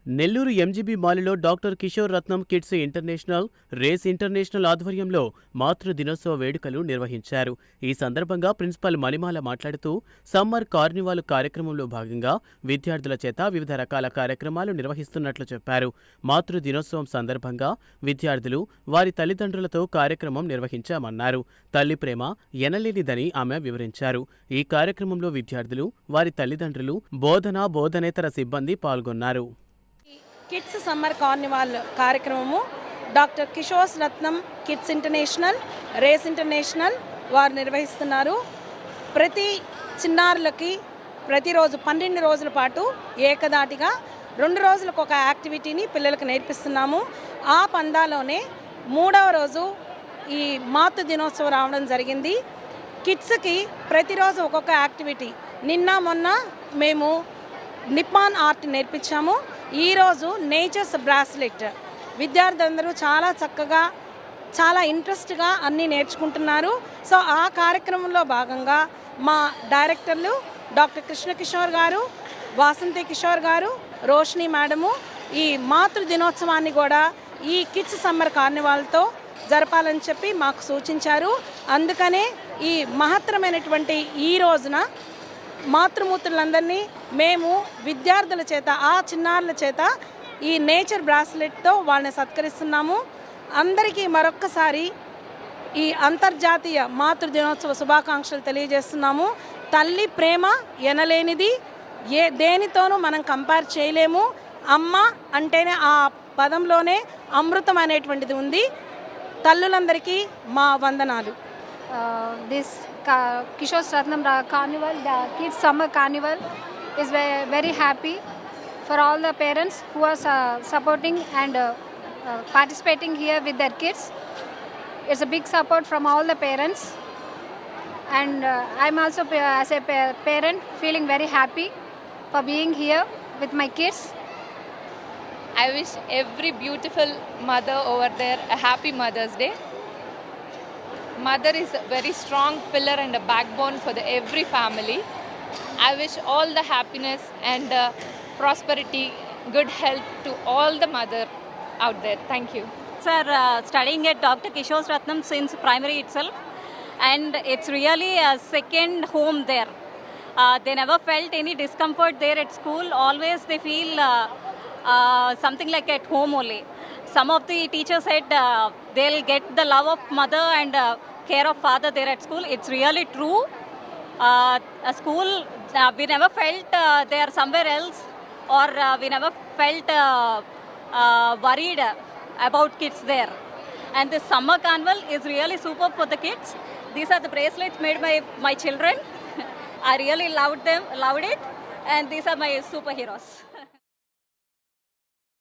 Nellore MGB మాలులో doctor Kishore రత్నం kids international, race international ఆధ్వర్యంలో మాతృ దినోత్సవ వేడుకలు నిర్వహించారు. ఈ సందర్భంగా ప్రిన్సిపల్ మణిమాల మాట్లాడుతూ సమ్మర్ కార్నివాల్ కార్యక్రమంలో భాగంగా విద్యార్థుల చేత వివిధ రకాల కార్యక్రమాలు నిర్వహిస్తున్నట్లు చెప్పారు. మాతృ దినోత్సవం సందర్భంగా విద్యార్థులు వారి తల్లిదండ్రులతో కార్యక్రమం నిర్వహించామన్నారు. తల్లి ప్రేమ ఎనలేనిదని ఆమె వివరించారు. ఈ కార్యక్రమంలో విద్యార్థులు, వారి తల్లిదండ్రులు, బోధనేతర సిబ్బంది పాల్గొన్నారు. కిడ్స్ సమ్మర్ కార్నివాల్ కార్యక్రమము డాక్టర్ కిషోర్ రత్నం కిడ్స్ ఇంటర్నేషనల్, రేస్ ఇంటర్నేషనల్ వారు నిర్వహిస్తున్నారు. ప్రతి చిన్నారులకి ప్రతిరోజు 12 రోజుల పాటు ఏకదాటిగా 2 రోజులకు ఒక యాక్టివిటీని పిల్లలకు నేర్పిస్తున్నాము. ఆ పందాలోనే 3వ రోజు ఈ మాతృ దినోత్సవం రావడం జరిగింది. కిడ్స్కి ప్రతిరోజు ఒక్కొక్క యాక్టివిటీ. నిన్న మొన్న మేము నిప్పాన్ ఆర్ట్ నేర్పించాము. ఈరోజు నేచర్స్ బ్రాస్లెట్. విద్యార్థులందరూ చాలా చక్కగా, చాలా ఇంట్రెస్ట్గా అన్నీ నేర్చుకుంటున్నారు. సో ఆ కార్యక్రమంలో భాగంగా మా డైరెక్టర్లు డాక్టర్ కృష్ణ కిషోర్ గారు, వాసంతి కిషోర్ గారు, రోషిని మేడము ఈ మాతృ దినోత్సవాన్ని కూడా ఈ కిడ్స్ సమ్మర్ కార్నివాల్తో జరపాలని చెప్పి మాకు సూచించారు. అందుకనే ఈ మహత్తరమైనటువంటి ఈ రోజున మాతృమూర్తులందరినీ మేము విద్యార్థుల చేత, ఆ చిన్నారుల చేత ఈ నేచర్ బ్రాస్లెట్తో వాళ్ళని సత్కరిస్తున్నాము. అందరికీ మరొక్కసారి ఈ అంతర్జాతీయ మాతృ దినోత్సవ శుభాకాంక్షలు తెలియజేస్తున్నాము. తల్లి ప్రేమ ఎనలేనిది, దేనితోనూ మనం కంపేర్ చేయలేము. అమ్మ అంటేనే ఆ పదంలోనే అమృతం అనేటువంటిది ఉంది. తల్లులందరికీ మా వందనాలు. This Kishore Ratnam Carnival, the Kids Summer Carnival is very happy for all the parents who are supporting and participating here with their kids. It's a big support from all the parents, and I'm also as a parent feeling very happy for being here with my kids. I wish every beautiful mother over there a happy Mother's Day. Mother is a very strong pillar and a backbone for every family. I wish all the happiness and prosperity, good health to all the mother out there. Thank you. Sir, studying at Dr. Kishore Ratnam since primary itself, and it's really a second home there. They never felt any discomfort there at school. Always they feel something like at home only. Some of the teachers said they'll get the love of mother and care of father there at school. It's really true. A school, we never felt they are somewhere else, or we never felt worried about kids there. And this summer carnival is really super for the kids. These are the bracelets made by my children. I really loved it, and these are my superheroes.